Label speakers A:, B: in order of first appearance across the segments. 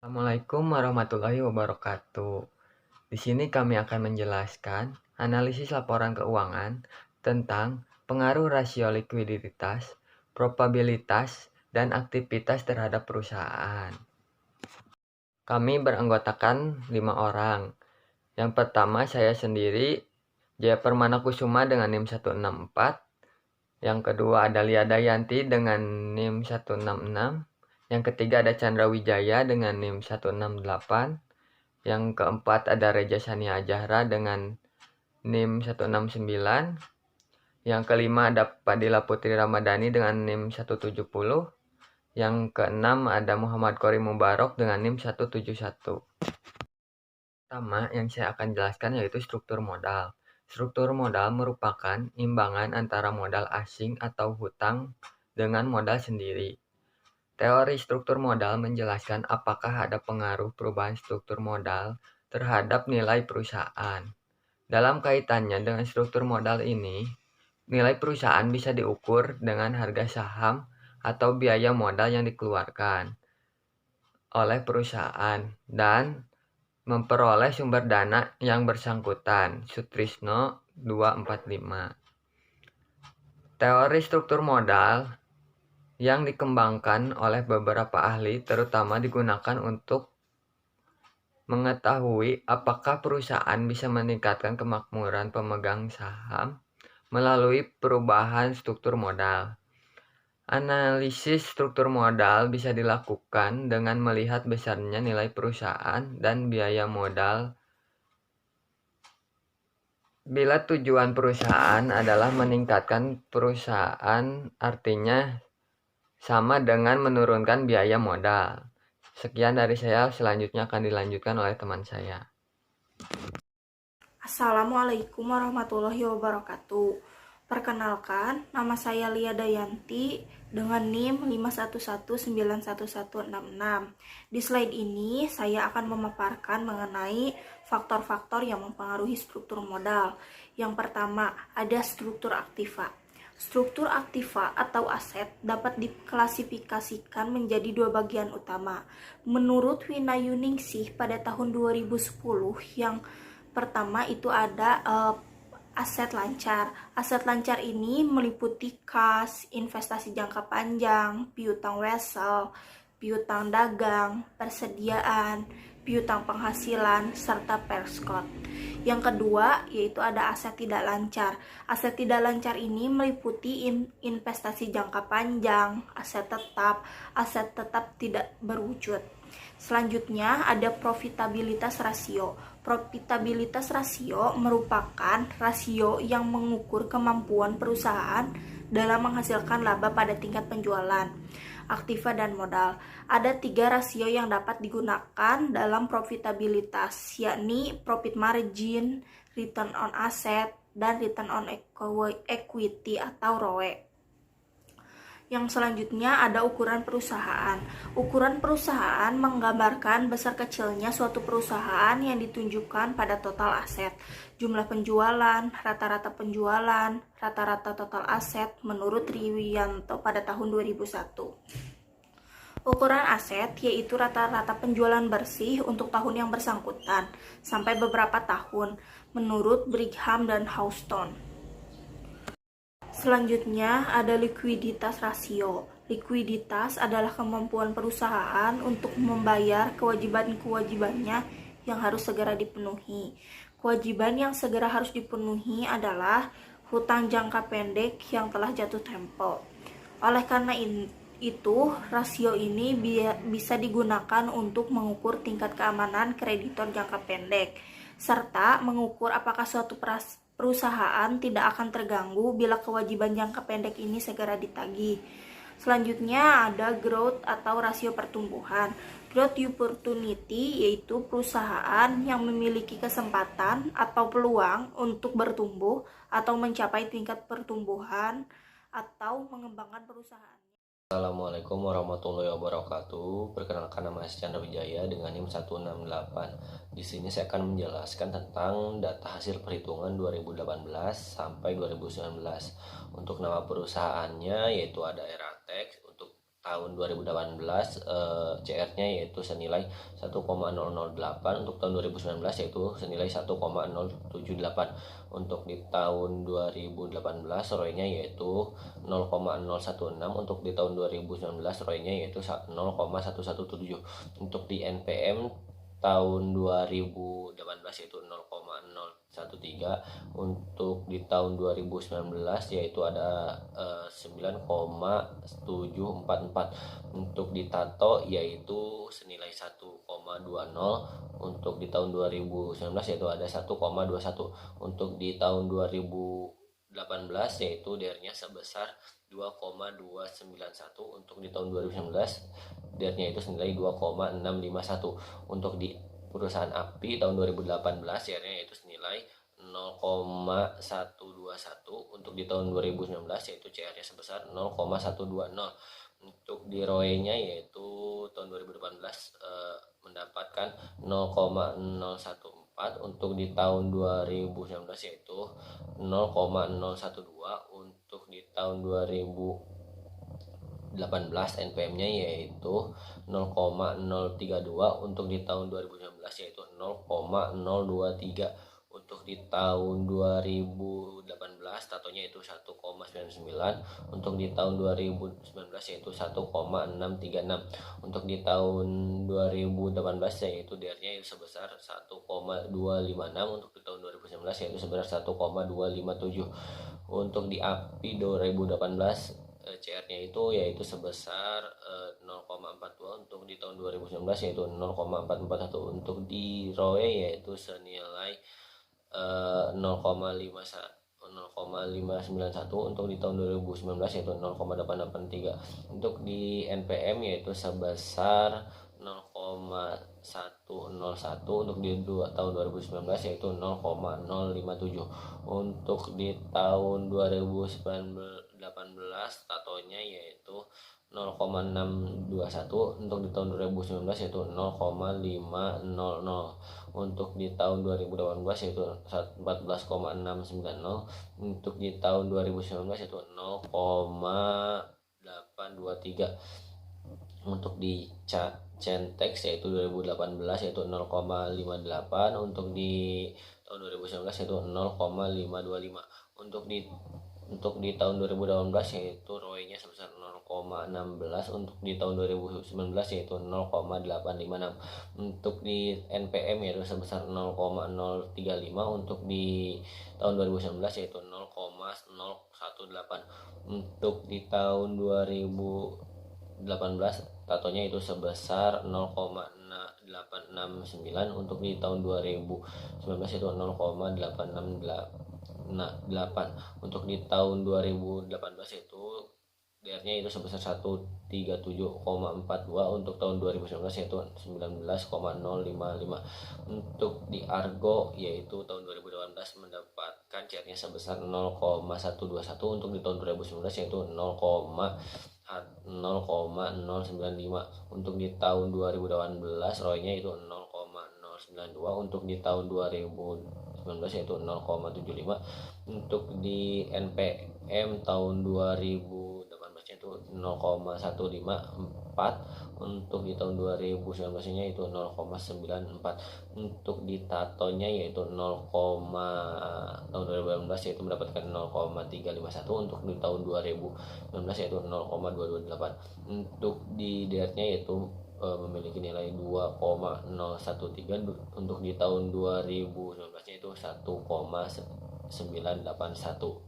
A: Assalamualaikum warahmatullahi wabarakatuh. Di sini kami akan menjelaskan analisis laporan keuangan tentang pengaruh rasio likuiditas, probabilitas, dan aktivitas terhadap perusahaan. Kami beranggotakan 5 orang. Yang pertama saya sendiri, Jaya Permana Kusuma dengan NIM 164. Yang kedua ada Lia Dayanti dengan NIM 166. Yang ketiga ada Chandra Wijaya dengan NIM 168. Yang keempat ada Reja Sania Ajahra dengan NIM 169. Yang kelima ada Padilla Putri Ramadhani dengan NIM 170. Yang keenam ada Muhammad Qori Mubarok dengan NIM 171. Pertama yang saya akan jelaskan yaitu struktur modal. Struktur modal merupakan imbangan antara modal asing atau hutang dengan modal sendiri. Teori struktur modal menjelaskan apakah ada pengaruh perubahan struktur modal terhadap nilai perusahaan. Dalam kaitannya dengan struktur modal ini, nilai perusahaan bisa diukur dengan harga saham atau biaya modal yang dikeluarkan oleh perusahaan dan memperoleh sumber dana yang bersangkutan. Sutrisno 245. Teori struktur modal yang dikembangkan oleh beberapa ahli terutama digunakan untuk mengetahui apakah perusahaan bisa meningkatkan kemakmuran pemegang saham melalui perubahan struktur modal. Analisis struktur modal bisa dilakukan dengan melihat besarnya nilai perusahaan dan biaya modal. Bila tujuan perusahaan adalah meningkatkan perusahaan, artinya sama dengan menurunkan biaya modal. Sekian dari saya, selanjutnya akan dilanjutkan oleh teman saya.
B: Assalamualaikum warahmatullahi wabarakatuh. Perkenalkan, nama saya Lia Dayanti dengan NIM 511911166. Di slide ini, saya akan memaparkan mengenai faktor-faktor yang mempengaruhi struktur modal. Yang pertama, ada struktur aktiva. Struktur aktiva atau aset dapat diklasifikasikan menjadi dua bagian utama. Menurut Winayuningsih pada tahun 2010, yang pertama itu ada aset lancar. Aset lancar ini meliputi kas, investasi jangka panjang, piutang wesel, piutang dagang, persediaan, piutang penghasilan, serta perskot. Yang kedua yaitu ada aset tidak lancar. Aset tidak lancar ini meliputi investasi jangka panjang, aset tetap tidak berwujud. Selanjutnya ada profitabilitas rasio. Profitabilitas rasio merupakan rasio yang mengukur kemampuan perusahaan dalam menghasilkan laba pada tingkat penjualan, aktiva dan modal. Ada 3 rasio yang dapat digunakan dalam profitabilitas, yakni profit margin, return on asset, dan return on equity atau ROE. Yang selanjutnya ada ukuran perusahaan. Ukuran perusahaan menggambarkan besar kecilnya suatu perusahaan yang ditunjukkan pada total aset, jumlah penjualan, rata-rata penjualan, rata-rata total aset menurut Riwianto pada tahun 2001. Ukuran aset yaitu rata-rata penjualan bersih untuk tahun yang bersangkutan sampai beberapa tahun menurut Brigham dan Houston. Selanjutnya ada likuiditas rasio. Likuiditas adalah kemampuan perusahaan untuk membayar kewajiban-kewajibannya yang harus segera dipenuhi. Kewajiban yang segera harus dipenuhi adalah hutang jangka pendek yang telah jatuh tempo. Oleh karena itu, rasio ini bisa digunakan untuk mengukur tingkat keamanan kreditor jangka pendek, serta mengukur apakah suatu perusahaan tidak akan terganggu bila kewajiban jangka pendek ini segera ditagih. Selanjutnya ada growth atau rasio pertumbuhan. Growth opportunity yaitu perusahaan yang memiliki kesempatan atau peluang untuk bertumbuh atau mencapai tingkat pertumbuhan atau mengembangkan perusahaan.
C: Assalamualaikum warahmatullahi wabarakatuh. Perkenalkan, nama saya Chandra Wijaya dengan NIM 168. Di sini saya akan menjelaskan tentang data hasil perhitungan 2018 sampai 2019. Untuk nama perusahaannya yaitu ada Eratex untuk tahun 2018 CR-nya yaitu senilai 1,008, untuk tahun 2019 yaitu senilai 1,078. Untuk di tahun 2018 ROE-nya yaitu 0,016, untuk di tahun 2019 ROE-nya yaitu 0,117. Untuk di NPM tahun 2018 yaitu 0,013, untuk di tahun 2019 yaitu ada 9,744. Untuk di Tato yaitu senilai 1,20, untuk di tahun 2019 yaitu ada 1,21. Untuk di tahun 2018 yaitu DR-nya sebesar 2,291, untuk di tahun 2019 DR-nya itu senilai 2,651. Untuk di perusahaan API tahun 2018 DR-nya yaitu senilai 0,121, untuk di tahun 2019 yaitu CR-nya sebesar 0,120. Untuk di ROE-nya yaitu tahun 2018 mendapatkan 0,014, untuk di tahun 2019 yaitu 0,012, untuk di tahun 2018 NPM-nya yaitu 0,032, untuk di tahun 2019 yaitu 0,023. Untuk di tahun 2018 Tatonya itu 1,99, untuk di tahun 2019 yaitu 1,636. Untuk di tahun 2018 yaitu DR-nya sebesar 1,256, untuk di tahun 2019 yaitu sebesar 1,257. Untuk di API 2018 CR-nya itu yaitu sebesar 0,42, untuk di tahun 2019 yaitu 0,441. Untuk di ROE yaitu senilai 0,591, untuk di tahun 2019 yaitu 0,883. Untuk di NPM yaitu sebesar 0,101, untuk di tahun 2019 yaitu 0,057. Untuk di tahun 2018 Tatonya yaitu 0,621, untuk di tahun 2019 yaitu 0,500. Untuk di tahun 2018 yaitu 14,690, untuk di tahun 2019 yaitu 0,823. Untuk di Centex yaitu 2018 yaitu 0,58, untuk di tahun 2019 yaitu 0,525. Untuk di tahun 2018 yaitu ROE-nya sebesar 0,16, untuk di tahun 2019 yaitu 0,856. Untuk di NPM yaitu sebesar 0,035, untuk di tahun 2019 yaitu 0,018. Untuk di tahun 2018 Tatonya itu sebesar 0,869, untuk di tahun 2019 itu 0,868. Untuk di tahun 2018 itu DR-nya itu sebesar 137,42, untuk tahun 2019 yaitu 19,055. Untuk di Argo yaitu tahun 2018 mendapatkan CR-nya sebesar 0,121, untuk di tahun 2019 yaitu 0,095. Untuk di tahun 2018 ROE-nya itu 0,092, untuk di tahun 2019 yaitu 0,75. Untuk di NPM tahun 2018 itu 0,154, untuk di tahun 2019 nya itu 0,94. Untuk di Tatonya yaitu tahun 2018 yaitu mendapatkan 0,351, untuk di tahun 2019 yaitu 0,228. Untuk di DR-nya yaitu memiliki nilai 2,013, untuk di tahun 2019 nya itu 1,981.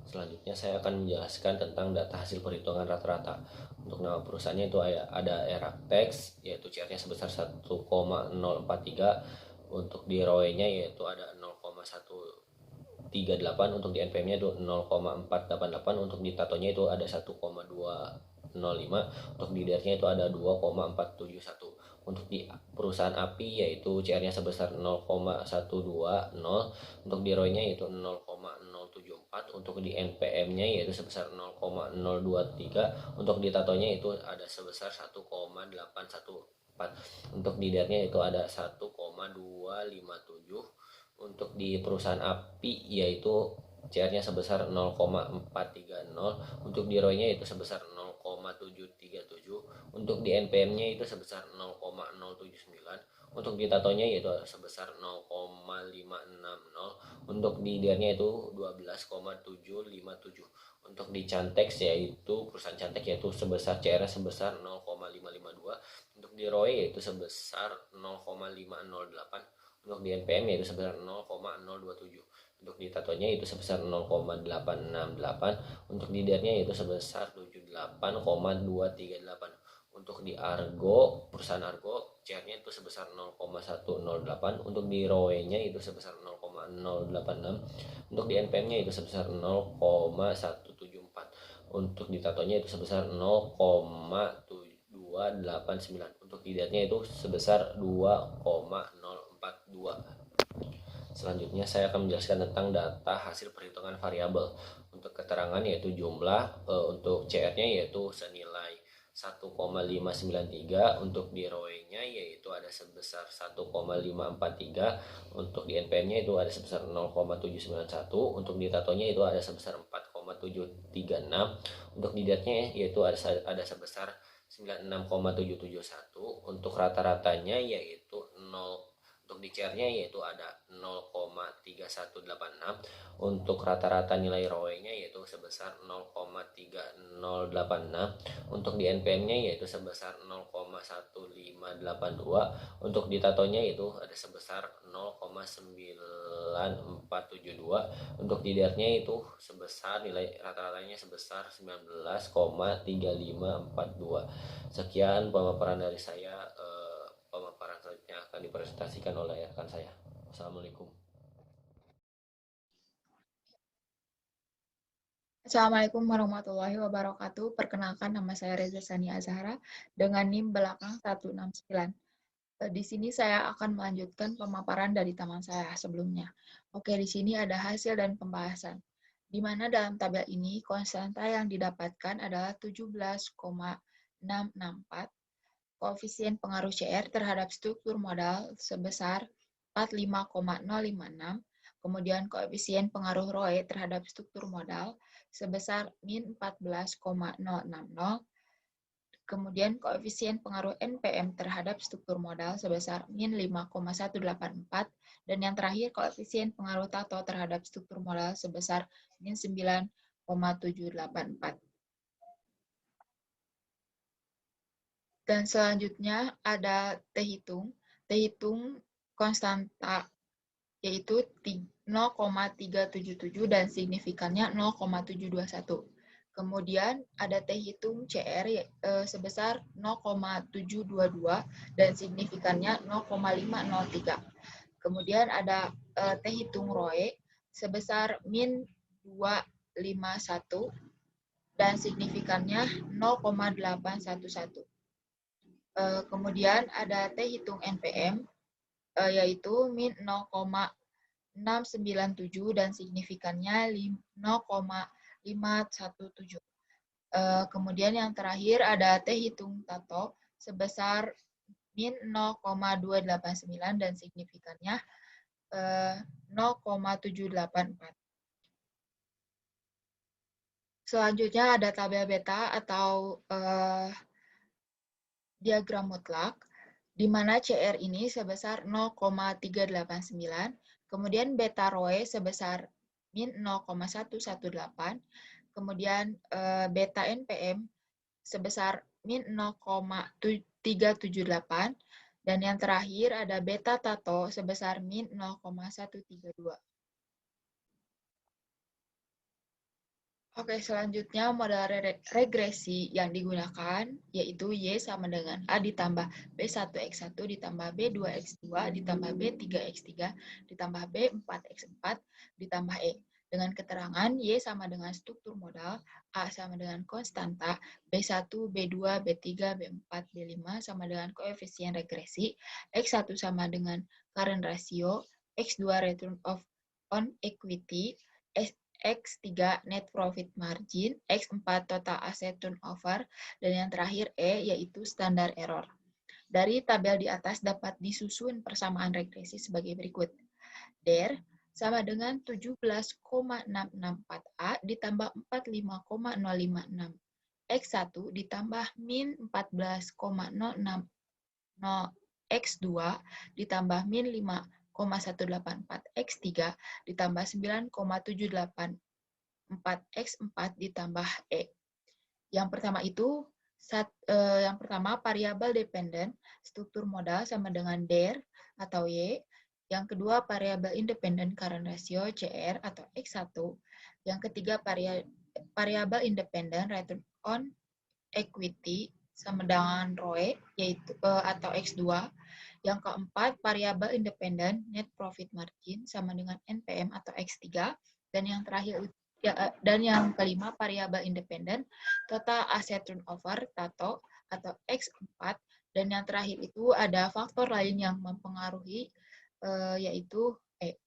C: Selanjutnya saya akan menjelaskan tentang data hasil perhitungan rata-rata. Untuk nama perusahaannya itu ada Eraktex yaitu CR-nya sebesar 1,043, untuk di ROE-nya yaitu ada 0,138, untuk di NPM-nya itu 0,488, untuk di Tatonya itu ada 1,205, untuk di DR-nya itu ada 2,471. Untuk di perusahaan API yaitu CR-nya sebesar 0,120, untuk di ROE-nya yaitu 0,074, untuk di NPM-nya yaitu sebesar 0,023, untuk di Tatonya itu ada sebesar 1,814, untuk di DR-nya itu ada 1,257. Untuk di perusahaan API yaitu CR-nya sebesar 0,430, untuk di ROE-nya itu sebesar 0,737, untuk di NPM-nya itu sebesar 0,079, untuk di TATO-nya yaitu sebesar 0,560, untuk di DIR-nya itu 12,757, untuk di Cantex yaitu perusahaan Cantex yaitu sebesar CR sebesar 0,552, untuk di ROE yaitu sebesar 0,508, untuk di NPM yaitu sebesar 0,027, untuk di TATO-nya itu sebesar 0,868, untuk di DIR-nya yaitu sebesar 78,238, untuk di Argo perusahaan Argo CR-nya itu sebesar 0,108, untuk di ROE-nya itu sebesar 0,086, untuk di NPM-nya itu sebesar 0,174, untuk di TATO-nya itu sebesar 0,289, untuk di DIR-nya itu sebesar 2,042. Selanjutnya saya akan menjelaskan tentang data hasil perhitungan variabel. Untuk keterangan yaitu jumlah, untuk CR-nya yaitu senilai 1,593, untuk di ROE-nya yaitu ada sebesar 1,543, untuk di NPM-nya itu ada sebesar 0,791, untuk di TATO-nya itu ada sebesar 4,736, untuk di DIR-nya yaitu ada sebesar 96,771, untuk rata-ratanya yaitu 0, untuk di CR-nya yaitu ada 0,3186, untuk rata-rata nilai ROE-nya yaitu sebesar 0,3086, untuk di NPM-nya yaitu sebesar 0,1582, untuk di TATO-nya itu ada sebesar 0,9472, untuk di DIR-nya itu sebesar nilai rata-ratanya sebesar 19,3542. Sekian pemaparan dari saya. Pemaparan selanjutnya akan dipresentasikan oleh rekan saya. Assalamualaikum.
D: Assalamualaikum warahmatullahi wabarakatuh. Perkenalkan, nama saya Reza Sania Azhara dengan NIM belakang 169. Di sini saya akan melanjutkan pemaparan dari teman saya sebelumnya. Oke, di sini ada hasil dan pembahasan. Di mana dalam tabel ini konstanta yang didapatkan adalah 17,664, koefisien pengaruh CR terhadap struktur modal sebesar 45,056, kemudian koefisien pengaruh ROE terhadap struktur modal sebesar min 14,060, kemudian koefisien pengaruh NPM terhadap struktur modal sebesar min 5,184, dan yang terakhir koefisien pengaruh TATO terhadap struktur modal sebesar min 9,784. Dan selanjutnya ada T hitung. T hitung konstanta yaitu 0,377 dan signifikannya 0,721. Kemudian ada T hitung CR sebesar 0,722 dan signifikannya 0,503. Kemudian ada T hitung ROE sebesar min 251 dan signifikannya 0,811. Kemudian ada T hitung NPM, yaitu min 0,697 dan signifikannya 0,517. Kemudian yang terakhir ada T hitung TATO sebesar min 0,289 dan signifikannya 0,784. Selanjutnya ada tabel beta atau diagram mutlak, di mana CR ini sebesar 0,389, kemudian beta ROE sebesar min 0,118, kemudian beta NPM sebesar min 0,378, dan yang terakhir ada beta TATO sebesar min 0,132. Oke, selanjutnya model regresi yang digunakan yaitu Y sama dengan A ditambah B1X1 ditambah B2X2 ditambah B3X3 ditambah B4X4 ditambah E. Dengan keterangan Y sama dengan struktur modal, A sama dengan konstanta, B1, B2, B3, B4, B5 sama dengan koefisien regresi, X1 sama dengan current ratio, X2 return on equity, X3 net profit margin, X4 total asset turnover, dan yang terakhir E yaitu standar error. Dari tabel di atas dapat disusun persamaan regresi sebagai berikut. Der, sama dengan 17,664A ditambah 45,056. X1 ditambah min 14,060 X2 ditambah min 5,184 X3 ditambah 9,784 X4 ditambah E. Yang pertama variabel dependen struktur modal sama dengan DER atau Y. Yang kedua variabel independen current ratio CR atau X1. Yang ketiga variabel independen return on equity sama dengan ROE yaitu atau X2. Yang keempat variabel independen net profit margin sama dengan NPM atau X3. Dan yang terakhir dan yang kelima variabel independen total asset turnover TATO atau X4. Dan yang terakhir itu ada faktor lain yang mempengaruhi yaitu E.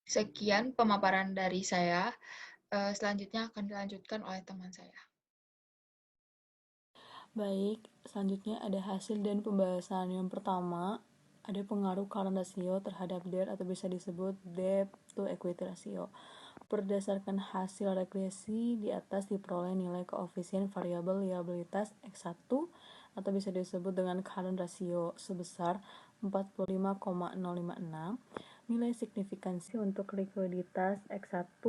D: Sekian pemaparan dari saya. Selanjutnya akan dilanjutkan oleh teman saya.
E: Baik, selanjutnya ada hasil dan pembahasan. Yang pertama, ada pengaruh current ratio terhadap debt atau bisa disebut debt to equity ratio. Berdasarkan hasil regresi di atas diperoleh nilai koefisien variabel liabilitas X1 atau bisa disebut dengan current ratio sebesar 45,056. Nilai signifikansi untuk likuiditas X1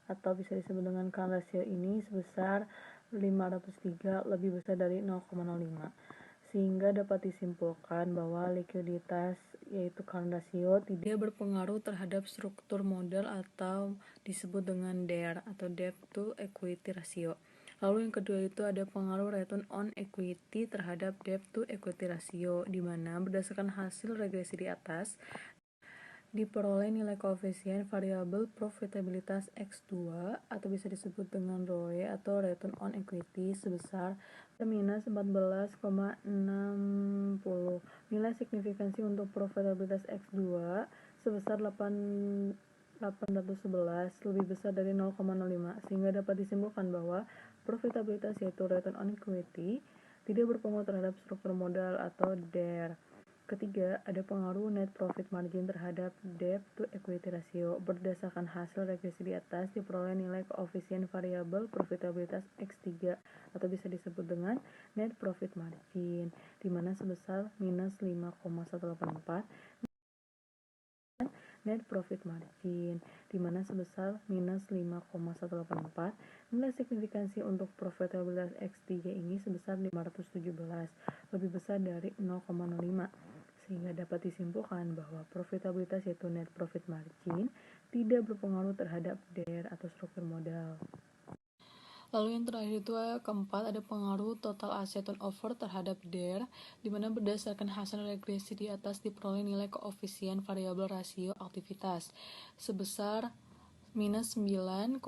E: atau bisa disebut dengan current ratio ini sebesar 503 lebih besar dari 0,05, sehingga dapat disimpulkan bahwa likuiditas yaitu current ratio tidak berpengaruh terhadap struktur modal atau disebut dengan DER atau debt to equity ratio. Lalu yang kedua itu ada pengaruh return on equity terhadap debt to equity ratio, di mana berdasarkan hasil regresi di atas diperoleh nilai koefisien variabel profitabilitas X2 atau bisa disebut dengan ROE atau return on equity sebesar minus 14,60. Nilai signifikansi untuk profitabilitas X2 sebesar 811 lebih besar dari 0,05, sehingga dapat disimpulkan bahwa profitabilitas yaitu return on equity tidak berpengaruh terhadap struktur modal atau DER. Ketiga, ada pengaruh net profit margin terhadap debt to equity ratio. Berdasarkan hasil regresi di atas diperoleh nilai koefisien variabel profitabilitas X3 atau bisa disebut dengan net profit margin, di mana sebesar minus 5,184 net profit margin, di mana sebesar minus 5,184. Nilai signifikansi untuk profitabilitas X3 ini sebesar 517, lebih besar dari 0,05, sehingga dapat disimpulkan bahwa profitabilitas yaitu net profit margin tidak berpengaruh terhadap DER atau struktur modal. Lalu yang terakhir itu keempat ada pengaruh total asset turnover terhadap DER, di mana berdasarkan hasil regresi di atas diperoleh nilai koefisien variabel rasio aktivitas sebesar minus 9,784.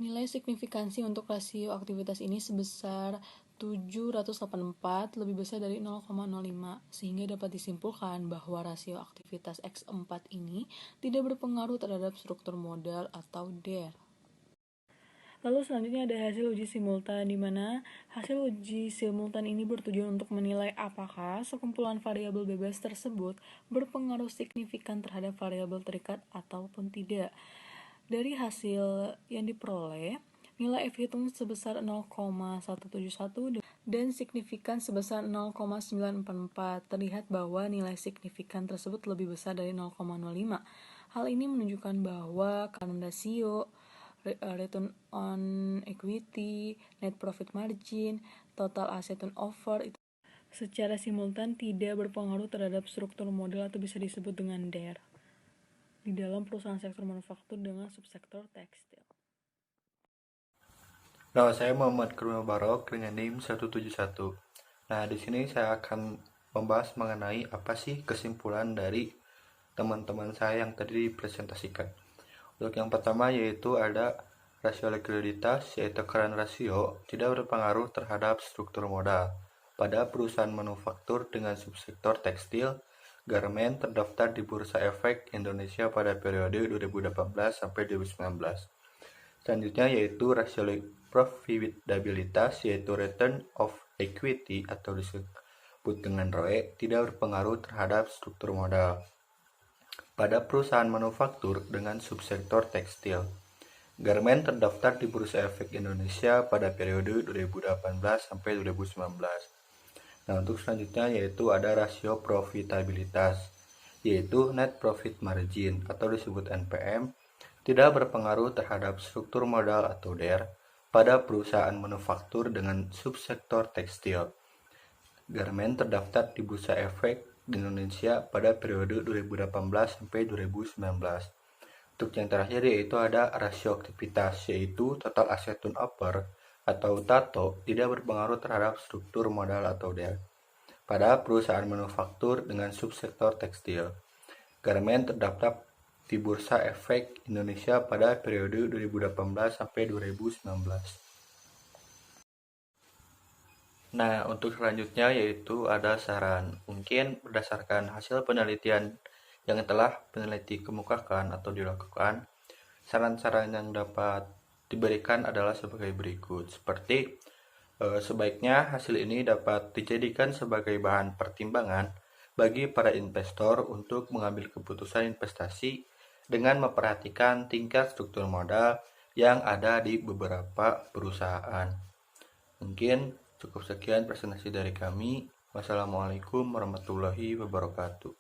E: Nilai signifikansi untuk rasio aktivitas ini sebesar 784 lebih besar dari 0,05, sehingga dapat disimpulkan bahwa rasio aktivitas X4 ini tidak berpengaruh terhadap struktur modal atau DER. Lalu selanjutnya ada hasil uji simultan, di mana hasil uji simultan ini bertujuan untuk menilai apakah sekumpulan variabel bebas tersebut berpengaruh signifikan terhadap variabel terikat ataupun tidak. Dari hasil yang diperoleh, nilai F hitung sebesar 0,171 dan signifikan sebesar 0,944. Terlihat bahwa nilai signifikan tersebut lebih besar dari 0,05. Hal ini menunjukkan bahwa current ratio, return on equity, net profit margin, total asset turnover itu secara simultan tidak berpengaruh terhadap struktur modal atau bisa disebut dengan DER di dalam perusahaan sektor manufaktur dengan subsektor tekstil.
F: Nama saya Muhammad Kurnia Barok dengan NIM 171. Nah, di sini saya akan membahas mengenai apa sih kesimpulan dari teman-teman saya yang tadi dipresentasikan. Untuk yang pertama yaitu ada rasio likuiditas yaitu current ratio tidak berpengaruh terhadap struktur modal pada perusahaan manufaktur dengan subsektor tekstil garment terdaftar di Bursa Efek Indonesia pada periode 2018 sampai 2019. Selanjutnya yaitu rasio profitabilitas yaitu return of equity atau disebut dengan ROE tidak berpengaruh terhadap struktur modal pada perusahaan manufaktur dengan subsektor tekstil. Garmen terdaftar di Bursa Efek Indonesia pada periode 2018 sampai 2019. Nah, untuk selanjutnya yaitu ada rasio profitabilitas, yaitu net profit margin atau disebut NPM, tidak berpengaruh terhadap struktur modal atau DER pada perusahaan manufaktur dengan subsektor tekstil. Garmen terdaftar di Bursa Efek Indonesia pada periode 2018 sampai 2019. Untuk yang terakhir yaitu ada rasio aktivitas, yaitu total asset turnover atau TATO tidak berpengaruh terhadap struktur modal atau DER pada perusahaan manufaktur dengan subsektor tekstil. Garmen terdaftar di Bursa Efek Indonesia pada periode 2018 sampai 2019. Nah, untuk selanjutnya yaitu ada saran. Mungkin berdasarkan hasil penelitian yang telah peneliti kemukakan atau dilakukan, saran-saran yang dapat diberikan adalah sebagai berikut. Seperti sebaiknya hasil ini dapat dijadikan sebagai bahan pertimbangan bagi para investor untuk mengambil keputusan investasi dengan memperhatikan tingkat struktur modal yang ada di beberapa perusahaan. Mungkin cukup sekian presentasi dari kami. Wassalamualaikum warahmatullahi wabarakatuh.